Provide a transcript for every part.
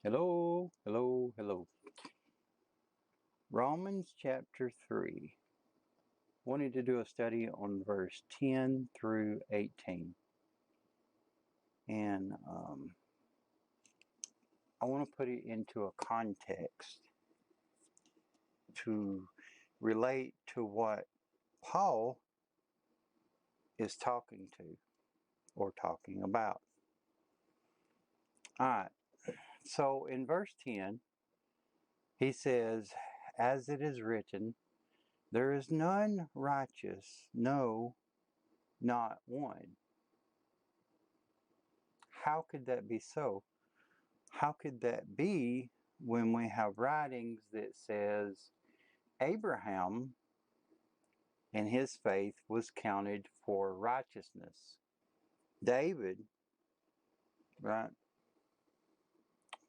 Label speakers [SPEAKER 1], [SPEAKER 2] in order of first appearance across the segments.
[SPEAKER 1] Hello, hello, hello. Romans chapter 3. Wanted to do a study on verse 10 through 18. And I want to put it into a context to relate to what Paul is talking to or talking about. Alright, so in verse 10, he says, "As it is written, there is none righteous, no, not one." How could that be so? How could that be when we have writings that says Abraham and his faith was counted for righteousness? David, right,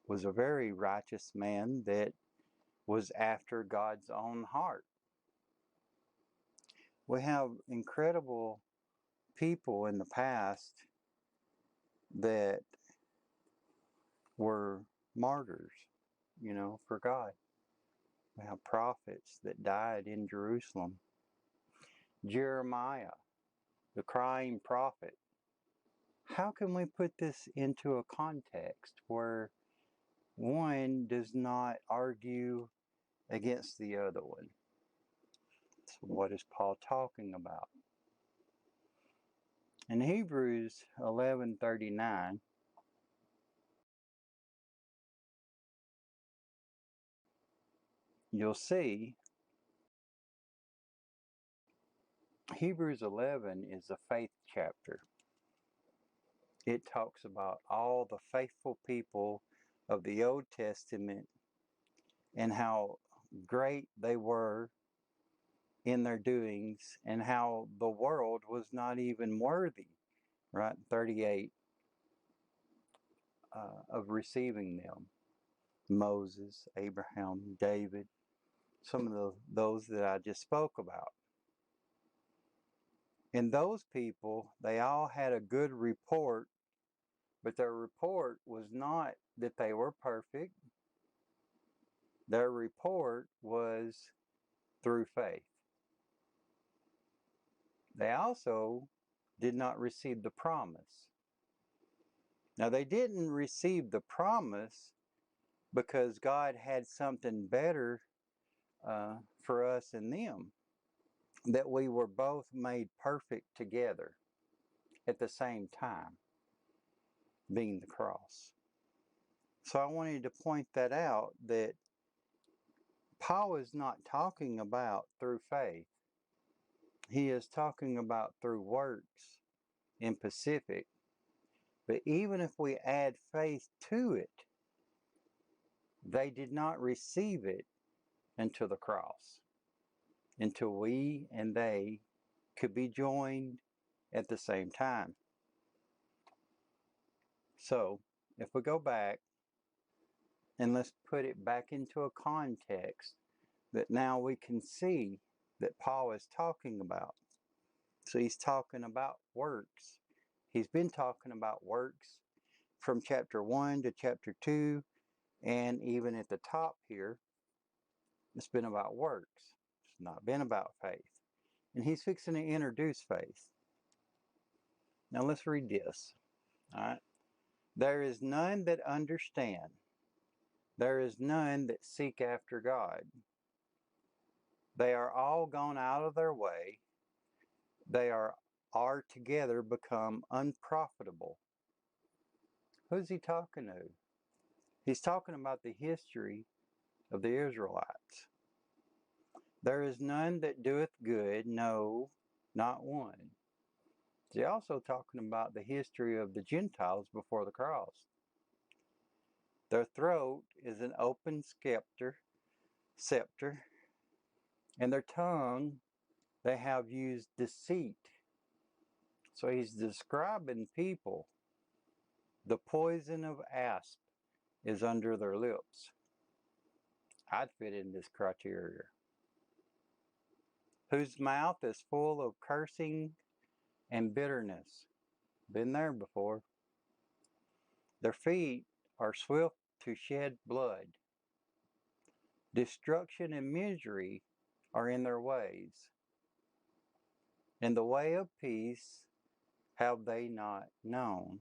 [SPEAKER 1] was a very righteous man that was after God's own heart. We have incredible people in the past that were martyrs, for God. We have prophets that died in Jerusalem. Jeremiah, the crying prophet. How can we put this into a context where one does not argue against the other one? So what is Paul talking about? In Hebrews 11:39, you'll see Hebrews 11 is a faith chapter. It talks about all the faithful people of the Old Testament and how great they were in their doings and how the world was not even worthy, right? 38, of receiving them. Moses, Abraham, David, some of those that I just spoke about. And those people, they all had a good report, but their report was not that they were perfect. Their report was through faith. They also did not receive the promise. Now, they didn't receive the promise because God had something better for us and them, that we were both made perfect together at the same time, being the cross. So I wanted to point that out, that Paul is not talking about through faith. He is talking about through works in Pacific. But even if we add faith to it, they did not receive it until the cross, until we and they could be joined at the same time. So, if we go back and let's put it back into a context that now we can see that Paul is talking about. So, he's talking about works. He's been talking about works from chapter 1 to chapter 2, and even at the top here, it's been about works. It's not been about faith. And he's fixing to introduce faith. Now let's read this. All right. There is none that understand. There is none that seek after God. They are all gone out of their way. They are together become unprofitable. Who's he talking to? He's talking about the history of the Israelites. There is none that doeth good, no, not one. He's also talking about the history of the Gentiles before the cross. Their throat is an open scepter, and their tongue they have used deceit. So he's describing people. The poison of asp is under their lips. I'd fit in this criteria. Whose mouth is full of cursing and bitterness. Been there before. Their feet are swift to shed blood. Destruction and misery are in their ways. And the way of peace have they not known.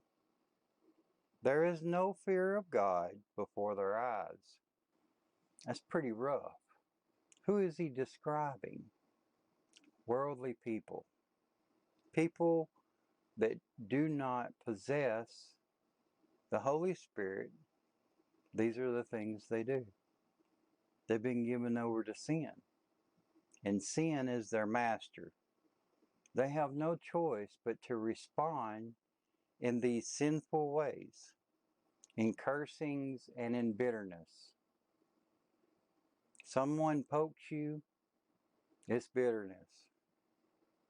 [SPEAKER 1] There is no fear of God before their eyes. That's pretty rough. Who is he describing? Worldly people. People that do not possess the Holy Spirit. These are the things they do. They've been given over to sin. And sin is their master. They have no choice but to respond in these sinful ways, in cursings and in bitterness. Someone pokes you, it's bitterness.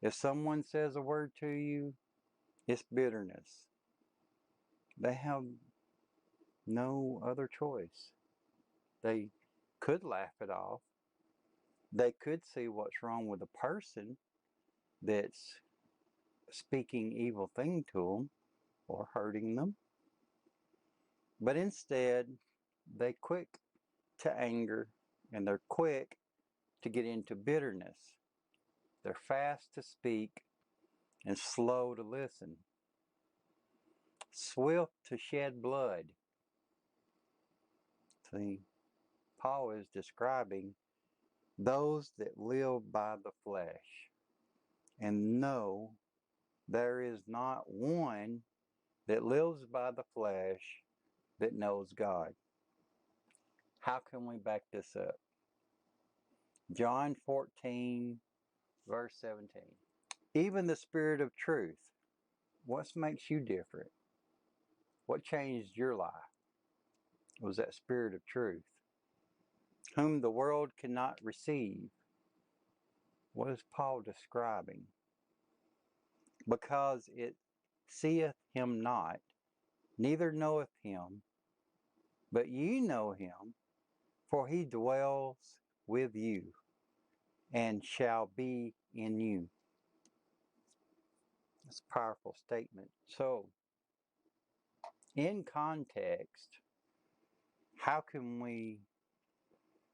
[SPEAKER 1] If someone says a word to you, it's bitterness. They have no other choice. They could laugh it off. They could see what's wrong with a person that's speaking evil thing to them or hurting them. But instead, they quick to anger and they're quick to get into bitterness. They're fast to speak and slow to listen, swift to shed blood. See, Paul is describing those that live by the flesh and know there is not one that lives by the flesh that knows God. How can we back this up? John 14, verse 17. Even the Spirit of truth. What makes you different? What changed your life? It was that Spirit of truth, whom the world cannot receive. What is Paul describing? Because it seeth him not, neither knoweth him, but ye know him, for he dwells with you and shall be in you. That's a powerful statement. So, in context, how can we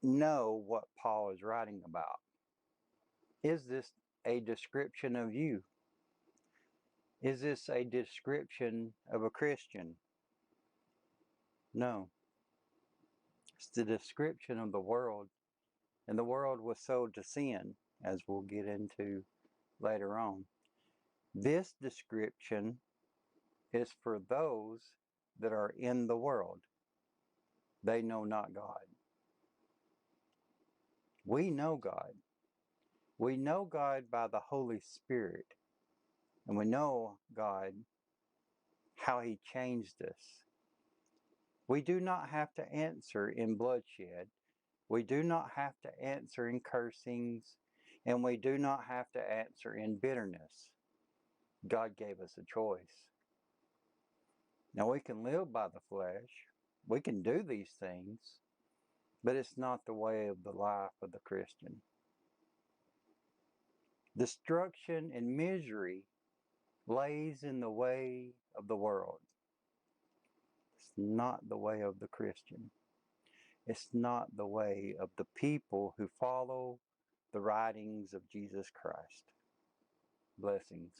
[SPEAKER 1] know what Paul is writing about? Is this a description of you? Is this a description of a Christian? No. It's the description of the world, and the world was sold to sin, as we'll get into later on. This description is for those that are in the world. They know not God. We know God. We know God by the Holy Spirit, and we know God, how he changed us. We do not have to answer in bloodshed. We do not have to answer in cursings, and we do not have to answer in bitterness. God gave us a choice. Now we can live by the flesh. We can do these things, but it's not the way of the life of the Christian. Destruction and misery lays in the way of the world. It's not the way of the Christian. It's not the way of the people who follow the writings of Jesus Christ. Blessings.